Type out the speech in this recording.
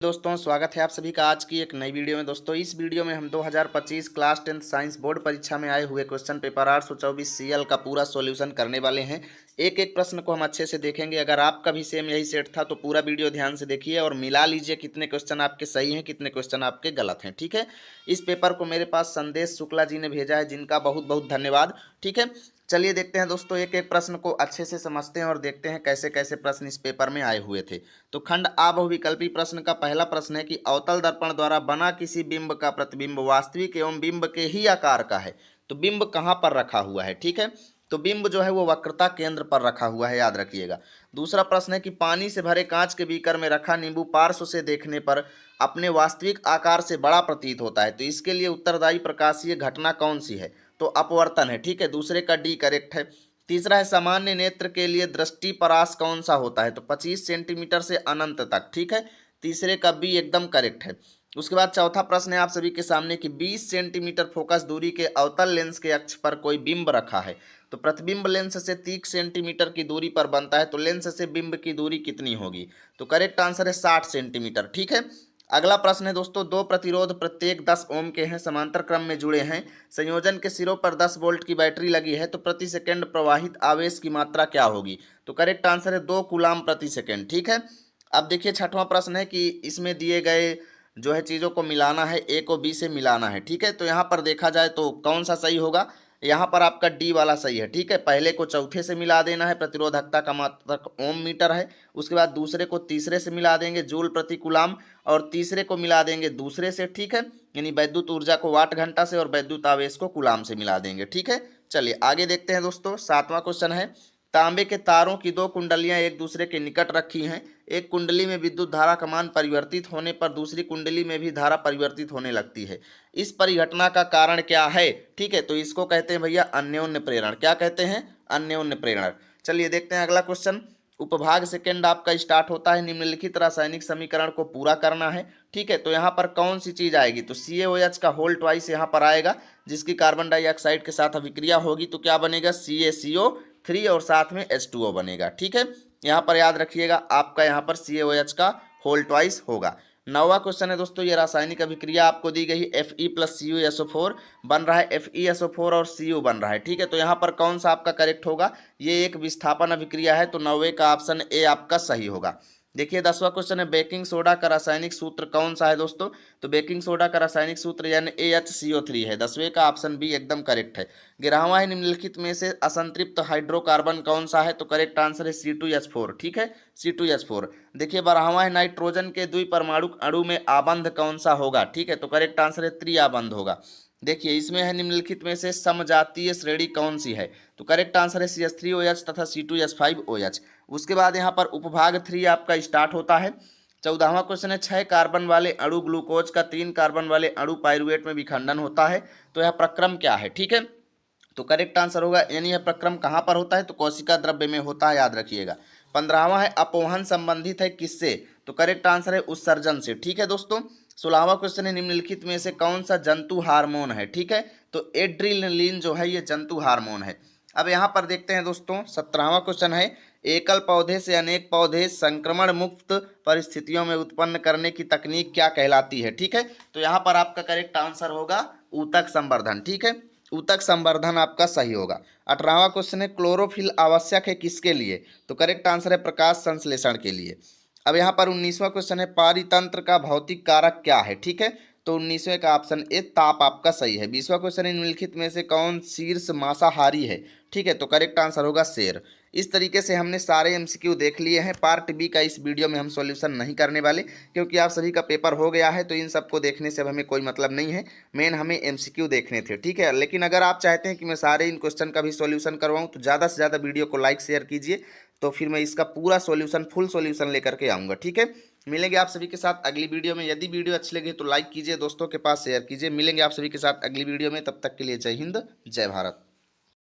दोस्तों स्वागत है आप सभी का आज की एक नई वीडियो में। दोस्तों इस वीडियो में हम 2025 क्लास 10th साइंस बोर्ड परीक्षा में आए हुए क्वेश्चन पेपर 824 सीएल का पूरा सॉल्यूशन करने वाले हैं। एक एक प्रश्न को हम अच्छे से देखेंगे। अगर आपका भी सेम यही सेट था तो पूरा वीडियो ध्यान से देखिए और मिला लीजिए कितने क्वेश्चन आपके सही हैं, कितने क्वेश्चन आपके गलत हैं। ठीक है, इस पेपर को मेरे पास संदेश शुक्ला जी ने भेजा है, जिनका बहुत बहुत धन्यवाद। ठीक है, चलिए देखते हैं दोस्तों, एक एक प्रश्न को अच्छे से समझते हैं और देखते हैं कैसे कैसे प्रश्न इस पेपर में आए हुए थे। तो खंड आ बहुविकल्पी प्रश्न का पहला प्रश्न है कि अवतल दर्पण द्वारा बना किसी बिंब का प्रतिबिंब वास्तविक एवं बिंब के ही आकार का है, तो बिंब कहाँ पर रखा हुआ है। ठीक है, तो बिंब जो है वो वक्रता केंद्र पर रखा हुआ है, याद रखिएगा। दूसरा प्रश्न है कि पानी से भरे कांच के बीकर में रखा नींबू पार्श्व से देखने पर अपने वास्तविक आकार से बड़ा प्रतीत होता है, तो इसके लिए उत्तरदायी प्रकाशीय घटना कौन सी है, तो अपवर्तन है। ठीक है, दूसरे का डी करेक्ट है। तीसरा है सामान्य नेत्र के लिए दृष्टि परास कौन सा होता है, तो 25 सेंटीमीटर से अनंत तक। ठीक है, तीसरे का बी एकदम करेक्ट है। उसके बाद चौथा प्रश्न है आप सभी के सामने कि 20 सेंटीमीटर फोकस दूरी के अवतल लेंस के अक्ष पर कोई बिंब रखा है, तो प्रतिबिंब लेंस से 30 सेंटीमीटर की दूरी पर बनता है, तो लेंस से बिंब की दूरी कितनी होगी, तो करेक्ट आंसर है 60 सेंटीमीटर। ठीक है, अगला प्रश्न है दोस्तों, दो प्रतिरोध प्रत्येक 10 ओम के हैं, समांतर क्रम में जुड़े हैं, संयोजन के सिरों पर 10 वोल्ट की बैटरी लगी है, तो प्रति सेकंड प्रवाहित आवेश की मात्रा क्या होगी, तो करेक्ट आंसर है 2 कूलाम प्रति सेकंड। ठीक है, अब देखिए छठवां प्रश्न है कि इसमें दिए गए जो है चीज़ों को मिलाना है, ए को बी से मिलाना है। ठीक है, तो यहाँ पर देखा जाए तो कौन सा सही होगा, यहाँ पर आपका डी वाला सही है। ठीक है, पहले को चौथे से मिला देना है, प्रतिरोधकता का मात्रक ओम मीटर है। उसके बाद दूसरे को तीसरे से मिला देंगे, जूल प्रति कूलाम, और तीसरे को मिला देंगे दूसरे से। ठीक है, यानी वैद्युत ऊर्जा को वाट घंटा से और वैद्युत आवेश को कूलाम से मिला देंगे। ठीक है, चलिए आगे देखते हैं दोस्तों। सातवां क्वेश्चन है, तांबे के तारों की दो कुंडलियां एक दूसरे के निकट रखी हैं, एक कुंडली में विद्युत धारा का मान परिवर्तित होने पर दूसरी कुंडली में भी धारा परिवर्तित होने लगती है, इस परिघटना का कारण क्या है। ठीक है, तो इसको कहते हैं भैया अन्योन्य प्रेरण। क्या कहते हैं, अन्योन्य प्रेरण। चलिए देखते हैं अगला क्वेश्चन। उपभाग सेकेंड आपका स्टार्ट होता है, निम्नलिखित रासायनिक समीकरण को पूरा करना है। ठीक है, तो यहाँ पर कौन सी चीज आएगी, तो CaOH का होल ट्वाइस यहाँ पर आएगा, जिसकी कार्बन डाइऑक्साइड के साथ अभिक्रिया होगी, तो क्या बनेगा CaCO3 और साथ में H2O बनेगा। ठीक है, यहाँ पर याद रखिएगा आपका यहाँ पर CaOH का होल ट्वाइस होगा। नौवां क्वेश्चन है दोस्तों, ये रासायनिक अभिक्रिया आपको दी गई, Fe प्लस CuSO4 बन रहा है, FeSO4 और Cu बन रहा है। ठीक है, तो यहाँ पर कौन सा आपका करेक्ट होगा, ये एक विस्थापन अभिक्रिया है, तो 9वें का ऑप्शन ए आपका सही होगा। देखिए 10वां क्वेश्चन है, बेकिंग सोडा का रासायनिक सूत्र कौन सा है दोस्तों, तो बेकिंग सोडा का रासायनिक सूत्र NaHCO3 है, 10वें का ऑप्शन बी एकदम करेक्ट है। 11वां है, निम्नलिखित में से असंतृप्त हाइड्रोकार्बन कौन सा है, तो करेक्ट आंसर है C2H4। ठीक है, C2H4। देखिए 12वां है, नाइट्रोजन के द्विपरमाणु अणु में आबंध कौन सा होगा। ठीक है, तो करेक्ट आंसर है त्रिआबंध होगा। देखिए इसमें है, निम्नलिखित में से समजातीय श्रेणी कौन सी है, तो करेक्ट आंसर है CH3OH तथा C2H5OH। उसके बाद यहाँ पर उपभाग 3 आपका स्टार्ट होता है। 14वां क्वेश्चन है, 6 कार्बन वाले अणु ग्लूकोज का 3 कार्बन वाले अणु पाइरुवेट में विखंडन होता है, तो यह प्रक्रम क्या है। ठीक है, तो करेक्ट आंसर होगा, यानी यह प्रक्रम कहाँ पर होता है, तो कोशिका द्रव्य में होता है, याद रखिएगा। 15वां है, अपवहन संबंधित है किससे, तो करेक्ट आंसर है उत्सर्जन से। ठीक है दोस्तों। 16वां क्वेश्चन है, निम्नलिखित में से कौन सा जंतु हार्मोन है। ठीक है, तो एड्रिनलिन जो है ये जंतु हार्मोन है। अब यहाँ पर देखते हैं दोस्तों, 17वां क्वेश्चन है, एकल पौधे से अनेक पौधे संक्रमण मुक्त परिस्थितियों में उत्पन्न करने की तकनीक क्या कहलाती है। ठीक है, तो यहाँ पर आपका करेक्ट आंसर होगा ऊतक संवर्धन। ठीक है, ऊतक संवर्धन आपका सही होगा। 18वां क्वेश्चन है, क्लोरोफिल आवश्यक है किसके लिए, तो करेक्ट आंसर है प्रकाश संश्लेषण के लिए। अब यहाँ पर 19वां क्वेश्चन है, पारितंत्र का भौतिक कारक क्या है। ठीक है, तो 19वें का ऑप्शन ए ताप आपका सही है। 20वां क्वेश्चन है, निम्नलिखित में से कौन शीर्ष मांसाहारी है। ठीक है, तो करेक्ट आंसर होगा शेर। इस तरीके से हमने सारे MCQ देख लिए हैं। पार्ट बी का इस वीडियो में हम सॉल्यूशन नहीं करने वाले, क्योंकि आप सभी का पेपर हो गया है, तो इन सबको देखने से अब हमें कोई मतलब नहीं है। मेन हमें MCQ देखने थे। ठीक है, लेकिन अगर आप चाहते हैं कि मैं सारे इन क्वेश्चन का भी सॉल्यूशन करवाऊँ, तो ज़्यादा से ज़्यादा वीडियो को लाइक शेयर कीजिए, तो फिर मैं इसका पूरा सॉल्यूशन फुल सॉल्यूशन लेकर के आऊँगा। ठीक है, मिलेंगे आप सभी के साथ अगली वीडियो में। यदि वीडियो अच्छी लगे तो लाइक कीजिए, दोस्तों के पास शेयर कीजिए। मिलेंगे आप सभी के साथ अगली वीडियो में, तब तक के लिए जय हिंद, जय भारत।